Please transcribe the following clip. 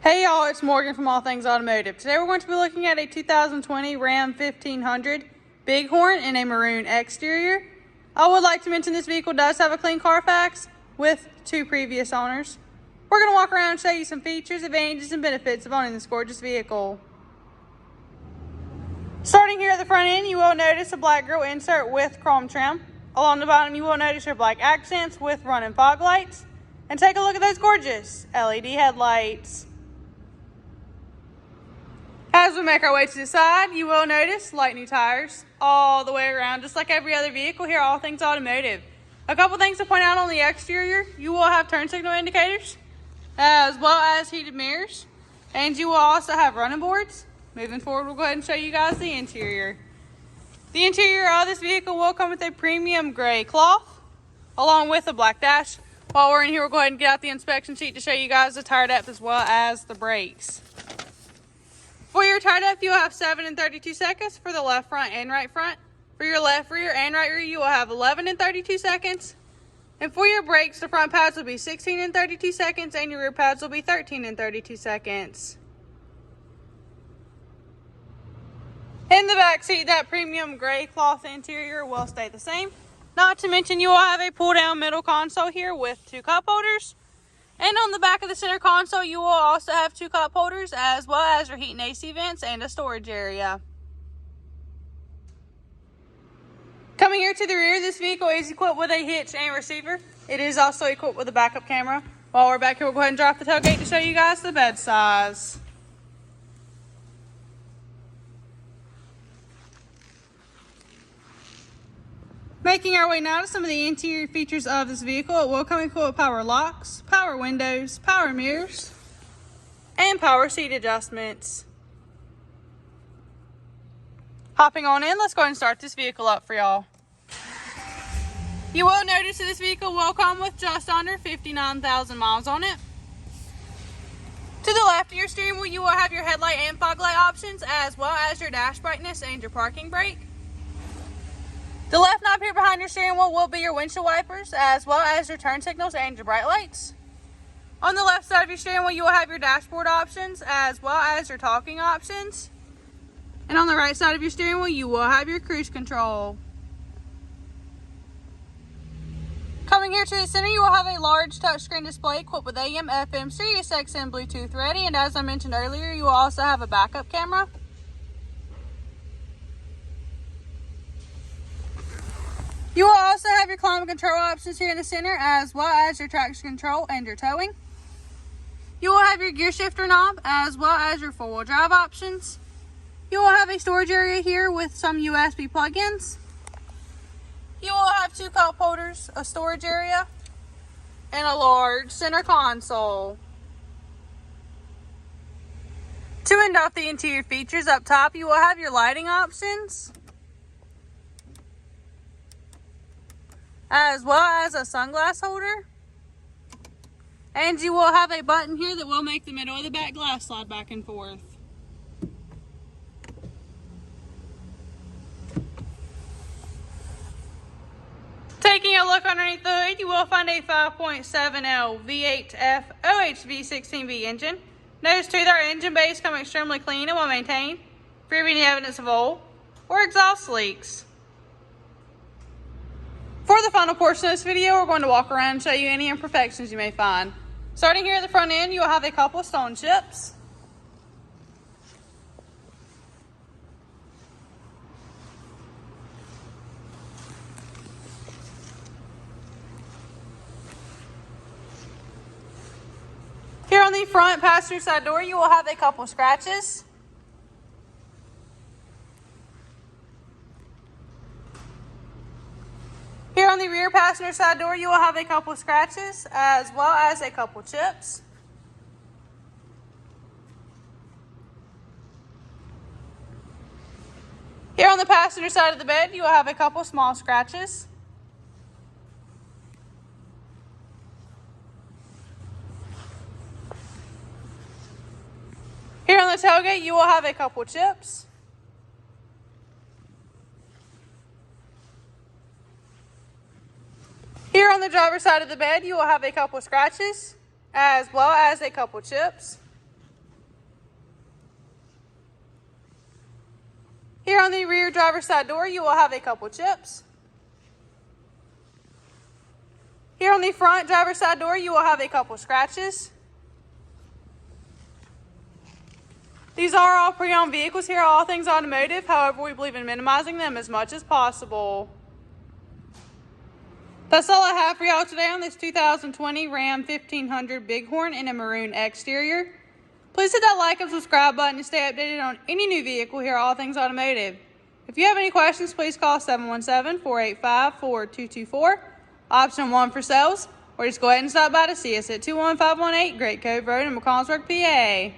Hey y'all, it's Morgan from All Things Automotive. Today we're going to be looking at a 2020 Ram 1500 Bighorn in a maroon exterior. I would like to mention this vehicle does have a clean CARFAX with 2 previous owners. We're going to walk around and show you some features, advantages, and benefits of owning this gorgeous vehicle. Starting here at the front end, you will notice a black grille insert with chrome trim. Along the bottom, you will notice your black accents with running fog lights. And take a look at those gorgeous LED headlights. As we make our way to the side, you will notice light new tires all the way around, just like every other vehicle here, All Things Automotive. A couple things to point out on the exterior: you will have turn signal indicators, as well as heated mirrors, and you will also have running boards. Moving forward, we'll go ahead and show you guys the interior. The interior of this vehicle will come with a premium gray cloth, along with a black dash. While we're in here, we'll go ahead and get out the inspection sheet to show you guys the tire depth as well as the brakes. For your tire depth, you'll have 7 and 32 seconds for the left front and right front. For your left rear and right rear, you will have 11 and 32 seconds. And for your brakes, the front pads will be 16 and 32 seconds, and your rear pads will be 13 and 32 seconds. In the back seat, that premium gray cloth interior will stay the same. Not to mention, you will have a pull-down middle console here with 2 cup holders. And on the back of the center console, you will also have 2 cup holders, as well as your heat and AC vents and a storage area. Coming here to the rear, this vehicle is equipped with a hitch and receiver. It is also equipped with a backup camera. While we're back here, we'll go ahead and drop the tailgate to show you guys the bed size. Making our way now to some of the interior features of this vehicle, it will come equipped with power locks, power windows, power mirrors, and power seat adjustments. Hopping on in, let's go ahead and start this vehicle up for y'all. You will notice that this vehicle will come with just under 59,000 miles on it. To the left of your steering wheel, you will have your headlight and fog light options, as well as your dash brightness and your parking brake. The left knob here behind your steering wheel will be your windshield wipers, as well as your turn signals and your bright lights. On the left side of your steering wheel, you will have your dashboard options, as well as your talking options. And on the right side of your steering wheel, you will have your cruise control. Coming here to the center, you will have a large touchscreen display equipped with AM, FM, Sirius XM, Bluetooth ready, and as I mentioned earlier, you will also have a backup camera. You will also have your climate control options here in the center, as well as your traction control and your towing. You will have your gear shifter knob, as well as your four-wheel drive options. You will have a storage area here with some USB plug-ins. You will have 2 cup holders, a storage area, and a large center console. To end off the interior features, up top you will have your lighting options, as well as a sunglass holder. And you will have a button here that will make the middle of the back glass slide back and forth. Taking a look underneath the hood, you will find a 5.7L V8F OHV 16V engine. Notice too that our engine bays come extremely clean and well maintained, free of any evidence of oil or exhaust leaks. For the final portion of this video, we're going to walk around and show you any imperfections you may find. Starting here at the front end, you'll have a couple of stone chips. Here on the front passenger side door, you will have a couple of scratches. Here on the rear passenger side door, you will have a couple of scratches, as well as a couple of chips. Here on the passenger side of the bed, you will have a couple of small scratches. Here on the tailgate, you will have a couple of chips. Here on the driver's side of the bed, you will have a couple of scratches, as well as a couple of chips. Here on the rear driver's side door, you will have a couple chips. Here on the front driver's side door, you will have a couple scratches. These are all pre-owned vehicles here, All Things Automotive. However, we believe in minimizing them as much as possible. That's all I have for y'all today on this 2020 Ram 1500 Bighorn in a maroon exterior. Please hit that like and subscribe button to stay updated on any new vehicle here at All Things Automotive. If you have any questions, please call 717-485-4224, option 1 for sales, or just go ahead and stop by to see us at 21518 Great Cove Road in McCallsburg, PA.